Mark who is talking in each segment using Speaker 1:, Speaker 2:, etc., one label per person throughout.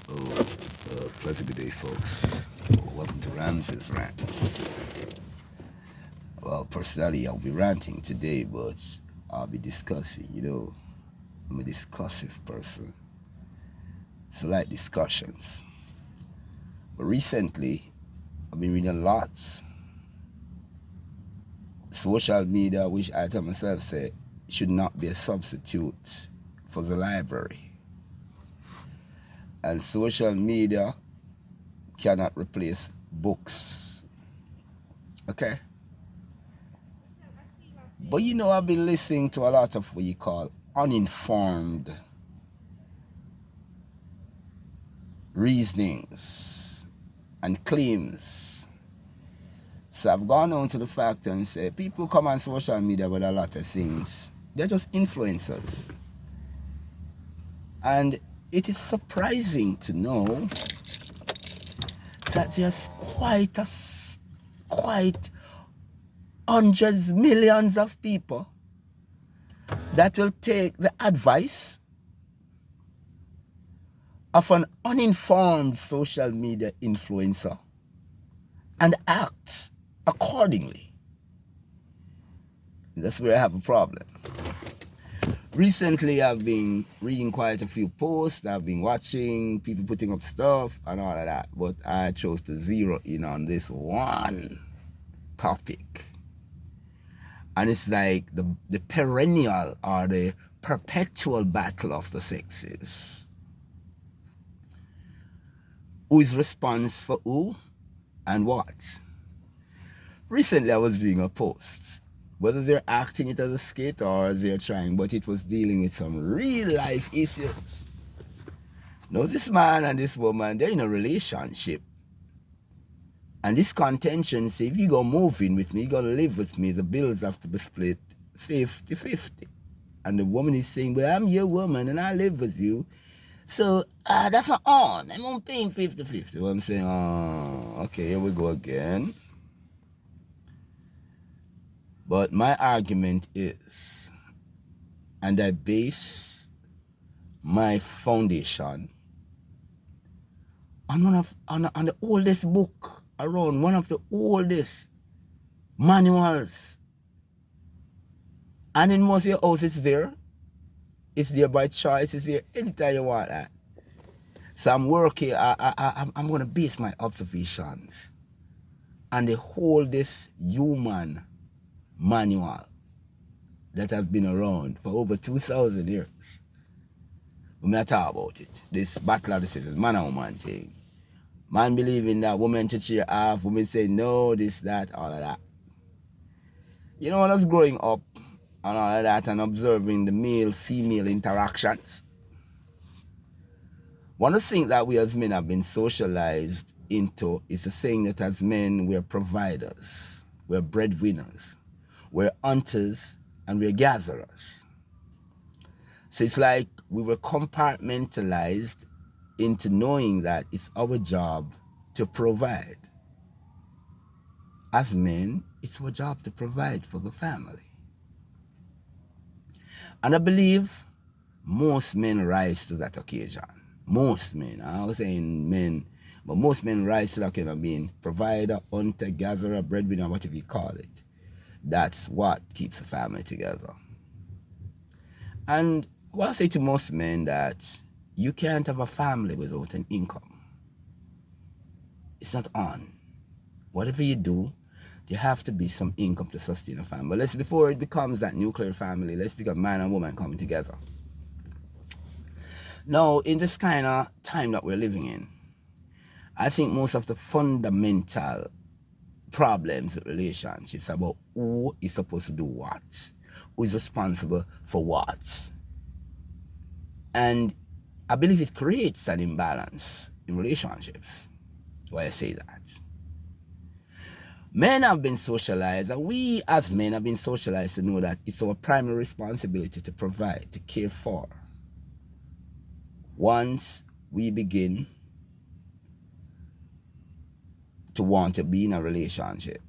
Speaker 1: Pleasant good day, folks. Welcome to Ramsay's Rants. Well, personally, I'll be ranting today, but I'll be discussing. I'm a discussive person, so I like discussions. But recently, I've been reading lots. Social media, which I tell myself, say, should not be a substitute for the library. And social media cannot replace books. Okay? But I've been listening to a lot of what you call uninformed reasonings and claims. So I've gone on to the fact and say people come on social media with a lot of things. They're just influencers. And it is surprising to know that there's quite hundreds, millions of people that will take the advice of an uninformed social media influencer and act accordingly. That's where I have a problem. Recently, I've been reading quite a few posts. I've been watching people putting up stuff and all of that. But I chose to zero in on this one topic. And it's like the perennial or the perpetual battle of the sexes. Who is responsible for who and what? Recently, I was reading a post. Whether they're acting it as a skit or they're trying, but it was dealing with some real life issues. Now, this man and this woman, they're in a relationship. And this contention say, if you go move in with me, you're going to live with me, the bills have to be split 50-50. And the woman is saying, well, I'm your woman and I live with you. So that's not on. I'm on paying 50-50. Well, I'm saying, okay, here we go again. But my argument is, and I base my foundation on on the oldest book around, one of the oldest manuals. And in most of your house, it's there. It's there by choice. It's there anytime you want that. So I'm working. I'm going to base my observations on the oldest human manual that has been around for over 2,000 years. We may talk about it. This battle of the sexes, man and woman thing. Man believing that women to cheer off, women say no, this, that, all of that. When I was growing up and all of that and observing the male-female interactions, one of the things that we as men have been socialized into is the saying that as men we're providers, we're breadwinners, we're hunters, and we're gatherers. So it's like we were compartmentalized into knowing that it's our job to provide. As men, it's our job to provide for the family. And I believe most men rise to that occasion. Most men, I'm not saying men, but most men rise to that occasion of being provider, hunter, gatherer, breadwinner, whatever you call it. That's what keeps a family together. And I say to most men that you can't have a family without an income. It's not on. Whatever you do, there have to be some income to sustain a family. But before it becomes that nuclear family, let's become man and woman coming together. Now, in this kind of time that we're living in, I think most of the fundamental problems with relationships about who is supposed to do what, who is responsible for what. And I believe it creates an imbalance in relationships. Why I say that? Men have been socialized, and we as men have been socialized to know that it's our primary responsibility to provide, to care for. Once we begin to want to be in a relationship.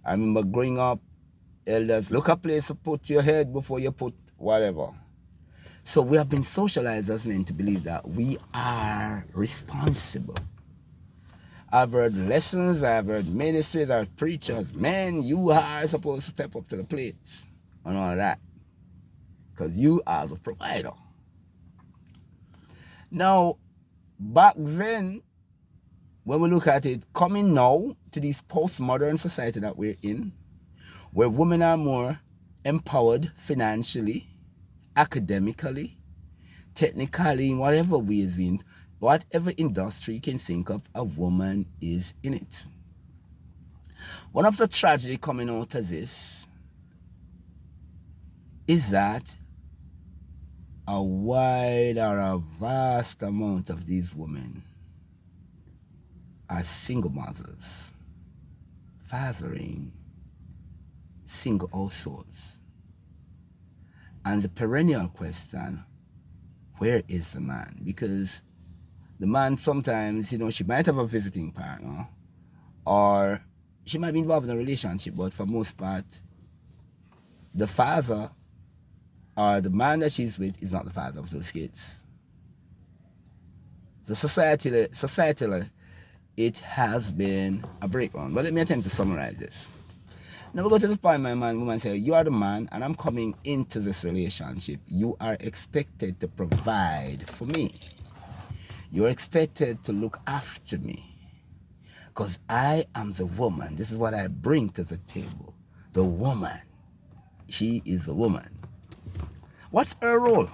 Speaker 1: I remember growing up, elders, look a place to put your head before you put whatever. So we have been socialized as men to believe that we are responsible. I've heard lessons, I've heard ministries, I've heard preachers. Man, you are supposed to step up to the plate and all that. Because you are the provider. Now, back then, when we look at it, coming now to this postmodern society that we're in, where women are more empowered financially, academically, technically, in whatever ways, whatever industry you can think of, a woman is in it. One of the tragedy coming out of this is that a wide or a vast amount of these women are single mothers, fathering single households. And the perennial question, where is the man? Because the man sometimes, she might have a visiting partner, or she might be involved in a relationship, but for most part, the father or the man that she's with is not the father of those kids. The societally, it has been a breakdown. But let me attempt to summarize this. Now we go to the point my woman say, you are the man and I'm coming into this relationship. You are expected to provide for me. You are expected to look after me. Because I am the woman. This is what I bring to the table. The woman. She is the woman. What's her role?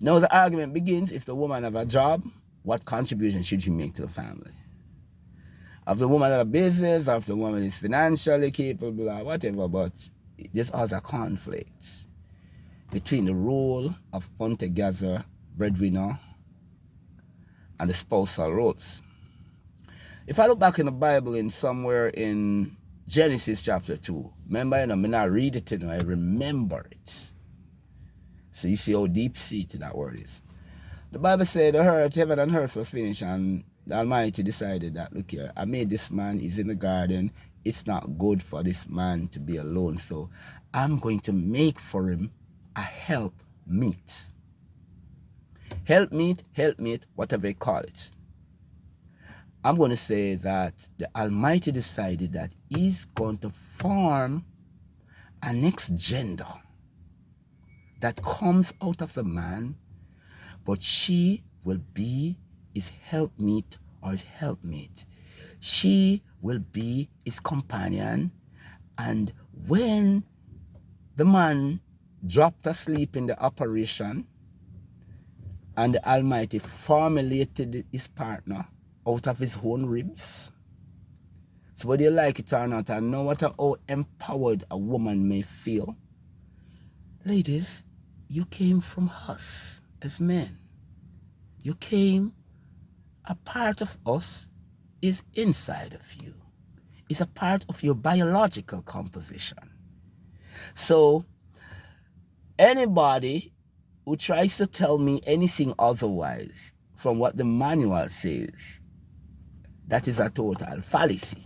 Speaker 1: Now the argument begins, if the woman have a job, what contribution should she make to the family? If the woman has a business, or if the woman is financially capable, or whatever, but there's also a conflict between the role of hunter-gatherer, breadwinner, and the spousal roles. If I look back in the Bible in somewhere in Genesis chapter 2, remember, I may not read it, I remember it. So you see how deep-seated that word is. The Bible said the earth, heaven and earth was finished, and the Almighty decided that, look here, I made this man, he's in the garden, it's not good for this man to be alone, so I'm going to make for him a help meet. Help meet, whatever you call it. I'm going to say that the Almighty decided that he's going to form a next gender that comes out of the man, but she will be his helpmeet or his helpmate. She will be his companion, and when the man dropped asleep in the operation and the Almighty formulated his partner out of his own ribs, so whether you like it or not, and no matter how empowered a woman may feel, ladies, you came from us as men. You came, a part of us is inside of you. It's a part of your biological composition. So anybody who tries to tell me anything otherwise from what the manual says, that is a total fallacy.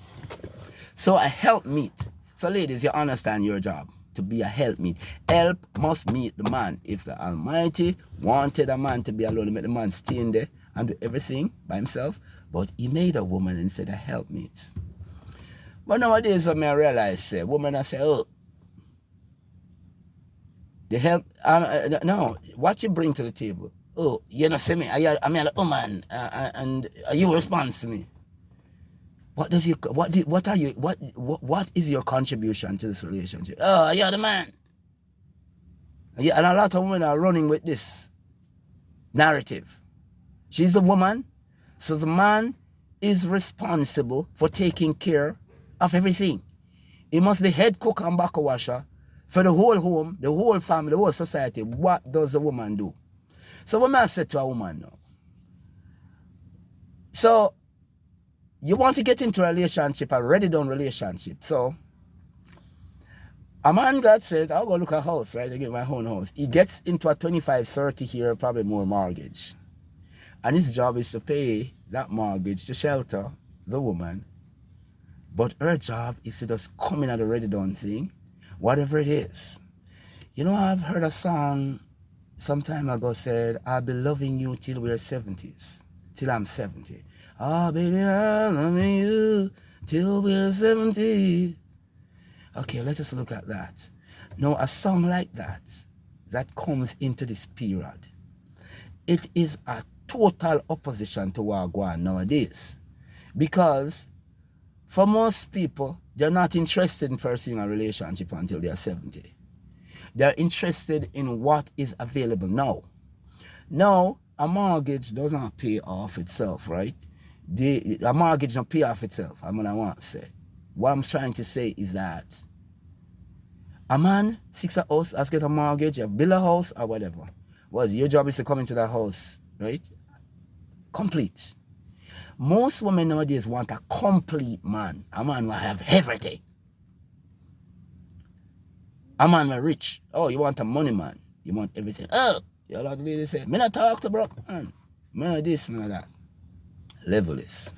Speaker 1: So a helpmeet. So ladies, you understand your job, to be a helpmeet. Help must meet the man. If the Almighty wanted a man to be alone, he made the man stay in there and do everything by himself, but he made a woman and said a helpmeet. But nowadays, I realize, women I say, oh, the help, no, what you bring to the table? Oh, you know, see me, I'm a woman, and you respond to me. What is your contribution to this relationship? Oh, you're the man. Yeah, and a lot of women are running with this narrative. She's a woman, so the man is responsible for taking care of everything. He must be head cook and back washer for the whole home, the whole family, the whole society. What does a woman do? So what I say to a woman now? So you want to get into a relationship, a ready-done relationship. So a man God said, I'll go look at a house, right? I get my own house. He gets into a 25, 30 here, probably more mortgage. And his job is to pay that mortgage to shelter the woman. But her job is to just come in at a ready-done thing, whatever it is. You know, I've heard a song some time ago said, I'll be loving you till we're 70s, till I'm 70. Oh, baby, I'm loving you till we're 70. Okay, let us look at that. Now, a song like that, that comes into this period, it is a total opposition to what going on nowadays. Because for most people, they're not interested in pursuing a relationship until they're 70. They're interested in what is available now. Now, a mortgage does not pay off itself, right? A mortgage don't pay off itself, I'm gonna want to say. What I'm trying to say is that a man seeks a house, has get a mortgage, you build a house or whatever. Well, your job is to come into that house, right? Complete. Most women nowadays want a complete man. A man will have everything. A man will rich. Oh, you want a money man. You want everything. Oh, you lot of ladies say, me not talk to broke man. Me not this, me not that. Level this.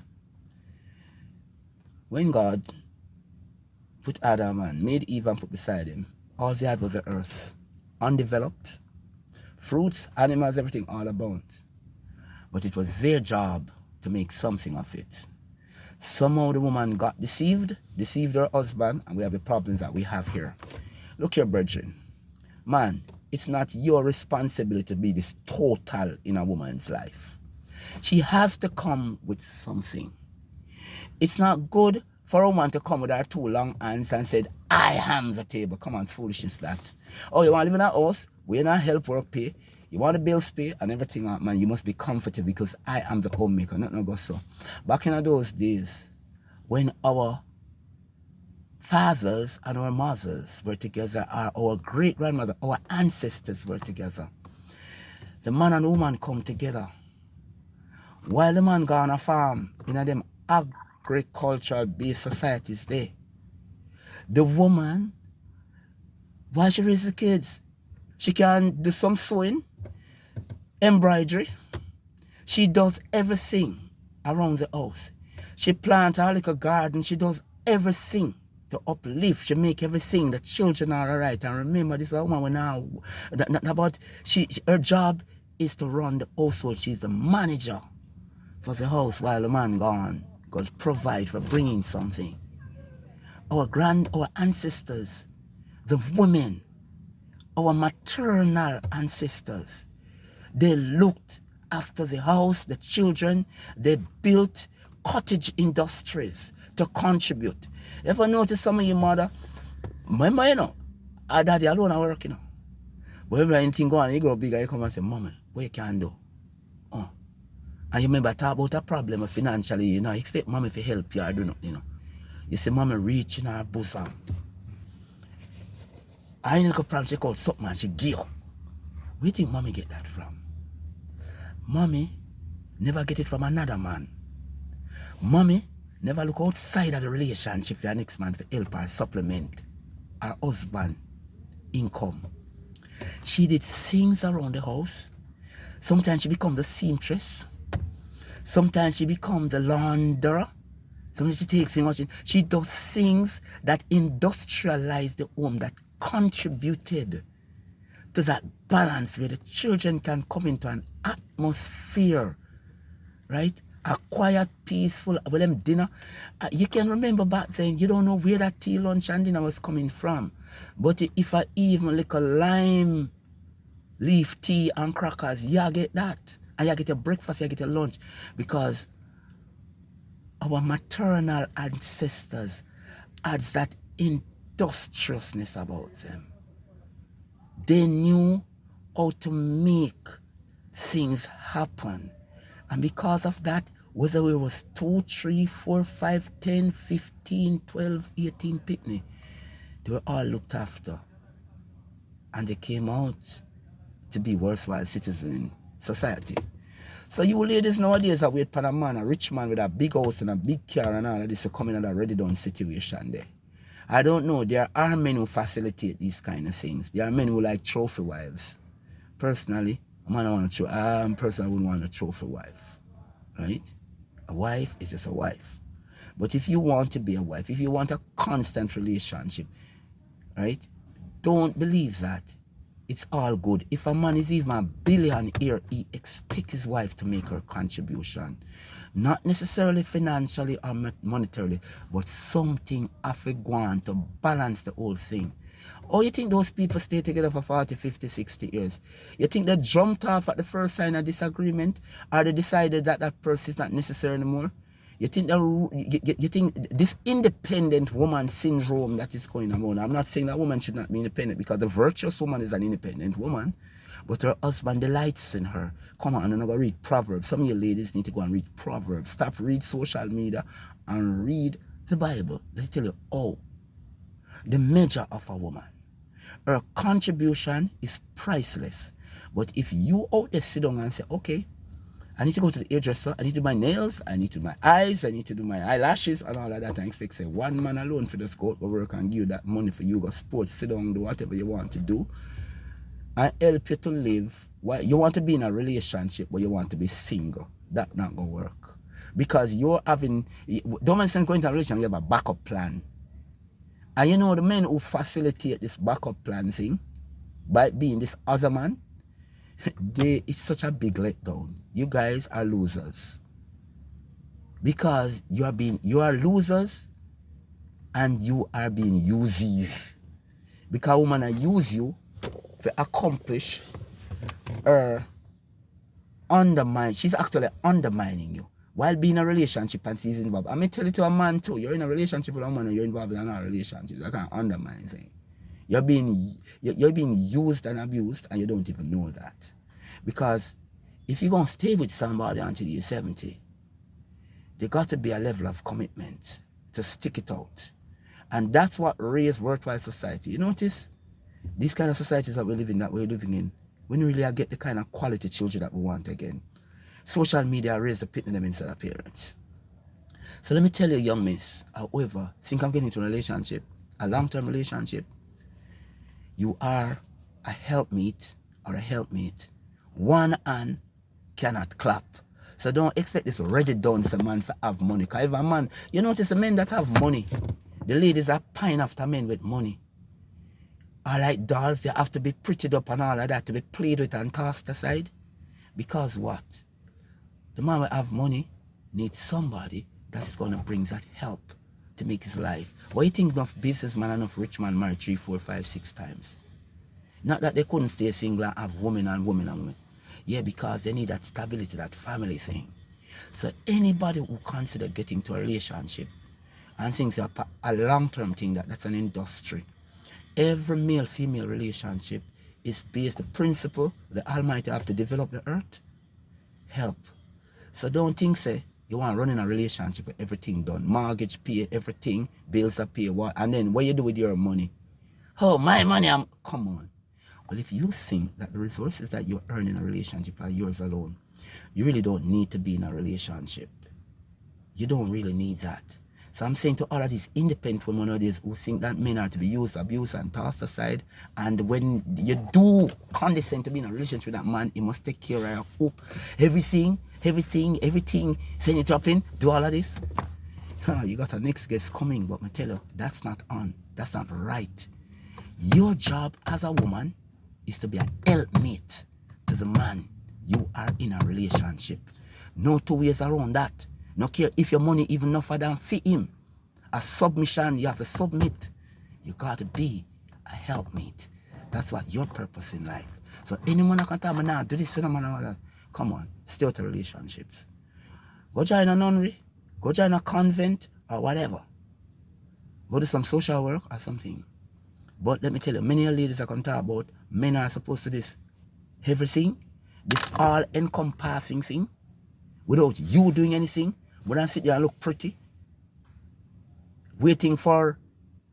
Speaker 1: When God put Adam and made Eve and put beside him, all they had was the earth. Undeveloped. Fruits, animals, everything all abound. But it was their job to make something of it. Somehow the woman got deceived her husband, and we have the problems that we have here. Look here, brethren. Man, it's not your responsibility to be this total in a woman's life. She has to come with something. It's not good for a woman to come with her two long hands and said, I am the table. Come on, foolishness that. Oh, you want to live in a house? We not help work pay. You want the bills pay and everything, man, you must be comfortable because I am the homemaker. Nothing go so. Back in those days, when our fathers and our mothers were together, our great-grandmother, our ancestors were together, the man and woman come together. While the man go on a farm, in them agricultural-based societies there, the woman, while she raises the kids, she can do some sewing, embroidery. She does everything around the house. She plants her little garden. She does everything to uplift. She make everything. The children are all right. And remember, this is a woman now. Her job is to run the household. She's the manager for the house while the man gone. God provide for bringing something. Our ancestors, the women, our maternal ancestors, they looked after the house, the children. They built cottage industries to contribute. Ever notice some of your mother? Remember, our daddy alone are working. But every anything go on, you grow bigger, you come and say, Mommy, what you can do? And you remember, talk about a problem financially, you expect Mommy to help you or do nothing, You see Mommy reach in her bosom. I ain't a problem, check out something and she give. Where do you think Mommy get that from? Mommy never get it from another man. Mommy never look outside of the relationship for the next man to help her supplement her husband income. She did things around the house. Sometimes she become the seamstress. Sometimes she become the launderer. Sometimes she takes things. She does things that industrialize the home, that contributed to that balance where the children can come into an atmosphere, right? A quiet, peaceful, with them dinner. You can remember back then, you don't know where that tea, lunch, and dinner was coming from. But if I even like a lime leaf tea and crackers, you get that. And you get your breakfast, you get your lunch. Because our maternal ancestors had that industriousness about them. They knew how to make things happen. And because of that, whether it was 2, 3, 4, 5, 10, 15, 12, 18 pitney, they were all looked after. And they came out to be worthwhile citizens in society. So you ladies nowadays are wait for a man, a rich man with a big house and a big car and all of this to come in a ready done situation there. I don't know. There are men who facilitate these kind of things. There are men who like trophy wives. Personally, I wouldn't want a trophy wife. Right? A wife is just a wife. But if you want to be a wife, if you want a constant relationship, right? Don't believe that it's all good. If a man is even a billionaire, he expects his wife to make her contribution. Not necessarily financially or monetarily, but something have to go on to balance the whole thing. Or you think those people stay together for 40, 50, 60 years? You think they jumped off at the first sign of disagreement? Or they decided that that person is not necessary anymore? You think you think this independent woman syndrome that is going on? I'm not saying that woman should not be independent, because the virtuous woman is an independent woman, but her husband delights in her. Come on, I'm going to read Proverbs. Some of you ladies need to go and read Proverbs. Stop read social media and read the Bible. Let me tell you, the measure of a woman. Her contribution is priceless. But if you out there sit down and say, okay, I need to go to the hairdresser, I need to do my nails, I need to do my eyes, I need to do my eyelashes and all of that, and expect say one man alone for the go work and give you that money for you go sports, sit down, do whatever you want to do, and help you to live. You want to be in a relationship, but you want to be single. That's not going to work. Because you're having, don't mention going into a relationship, you have a backup plan. And you know the men who facilitate this backup plan thing, by being this other man, it's such a big letdown. You guys are losers. Because you are losers and you are being usees. Because woman use you to accomplish her undermine. She's actually undermining you while being in a relationship and she's involved. I may tell it to a man too. You're in a relationship with a woman and you're involved in another relationship. That kind of undermine thing. You're being used and abused and you don't even know that. Because if you're going to stay with somebody until you're 70, there got to be a level of commitment to stick it out. And that's what raised worthwhile society. You notice, these kind of societies that we're living in, we don't really get the kind of quality children that we want again. Social media raised the pitting them instead of parents. So let me tell you, young miss, however, think of getting into a relationship, a long-term relationship, you are a helpmeet or a helpmate. One hand cannot clap. So don't expect this already done some man for have money. Because if a man, you notice the men that have money, the ladies are pine after men with money. Are like dolls, they have to be prettied up and all of that, to be played with and tossed aside. Because what? The man who have money needs somebody that is going to bring that help to make his life. What you think enough businessman, enough rich man married 3, 4, 5, 6 times? Not that they couldn't stay single and have women and women and women. Yeah, because they need that stability, that family thing. So anybody who consider getting to a relationship and thinks a long-term thing, that's an industry. Every male-female relationship is based the principle the Almighty have to develop the earth, help. So don't think say you want to run in a relationship with everything done, mortgage pay, everything, bills are paid, what, and then what you do with your money? Oh, my money, come on. Well, if you think that the resources that you earn in a relationship are yours alone, you really don't need to be in a relationship. You don't really need that. So I'm saying to all of these independent women nowadays who think that men are to be used, abused, and tossed aside, and when you do condescend to be in a relationship with that man, he must take care of your everything, send it up in, do all of this. You got a next guest coming, but I tell you, that's not right. Your job as a woman is to be an helpmate to the man you are in a relationship. No two ways around that. No care if your money even enough for them fit him. A submission, you have to submit. You got to be a helpmate. That's what your purpose in life. So anyone that can tell me now, do this phenomenon or that, come on, stay out of relationships. Go join a nunnery, go join a convent or whatever. Go do some social work or something. But let me tell you, many ladies are going to talk about men are supposed to do this everything, this all-encompassing thing, without you doing anything. But then sit there and look pretty, waiting for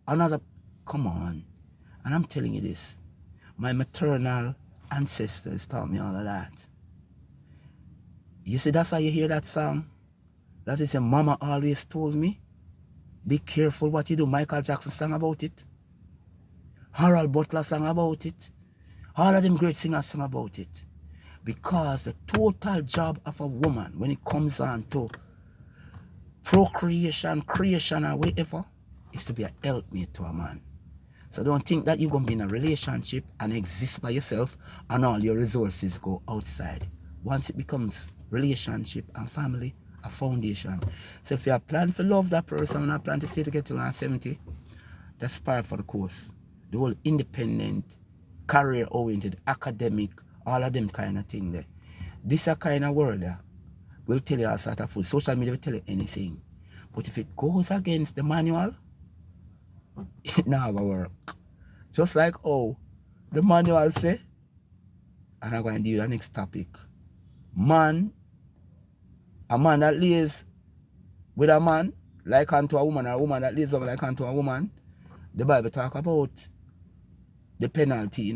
Speaker 1: another. Come on. And I'm telling you this. My maternal ancestors taught me all of that. You see, that's why you hear that song. That is a mama always told me. Be careful what you do. Michael Jackson sang about it. Harold Butler sang about it. All of them great singers sang about it. Because the total job of a woman, when it comes on to procreation, creation, or whatever, is to be a helpmate to a man. So don't think that you're going to be in a relationship and exist by yourself and all your resources go outside. Once it becomes relationship and family, a foundation. So if you have planned to love that person and plan to stay together till 70, that's part for the course. The whole independent, career-oriented, academic, all of them kind of thing there. This a kind of world there. Will tell you all sort of food. Social media will tell you anything. But if it goes against the manual, it never work. Just like the manual say, and I'm going to do the next topic. A man that lays with a man like unto a woman, or a woman that lays up like unto a woman, the Bible talk about the penalty,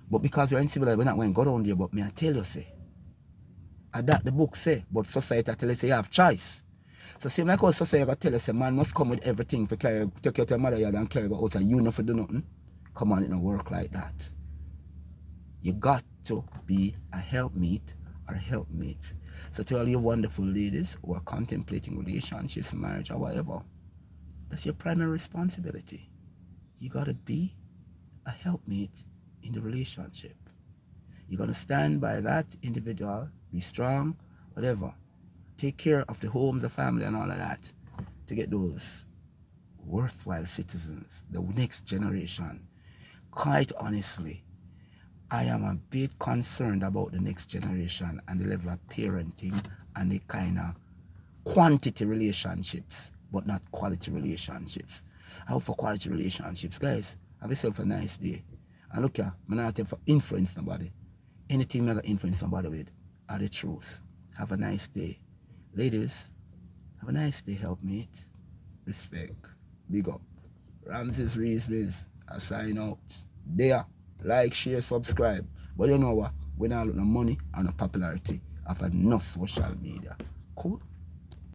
Speaker 1: But because we're in civilized, we're not going to go down there, but me I tell you, say, that the book say, but society tell you say you have choice. So same like how society got tell us a man must come with everything for carry, take you to your mother yard and carry out and you not for do nothing. Come on, it don't work like that. You got to be a helpmeet or a helpmate. So to all you wonderful ladies who are contemplating relationships, marriage or whatever, that's your primary responsibility. You gotta be a helpmate in the relationship. You're gonna stand by that individual, be strong, whatever. Take care of the home, the family, and all of that to get those worthwhile citizens, the next generation. Quite honestly, I am a bit concerned about the next generation and the level of parenting and the kind of quantity relationships, but not quality relationships. I hope for quality relationships. Guys, have yourself a nice day. And look here, I'm not for influence nobody. Anything I can influence somebody with are the truth. Have a nice day. Ladies, have a nice day, helpmate. Respect. Big up. Ramsay's Reasons. I sign out. There. Like, share, subscribe. But you know what? We don't look no money and no popularity of enough social media. Cool?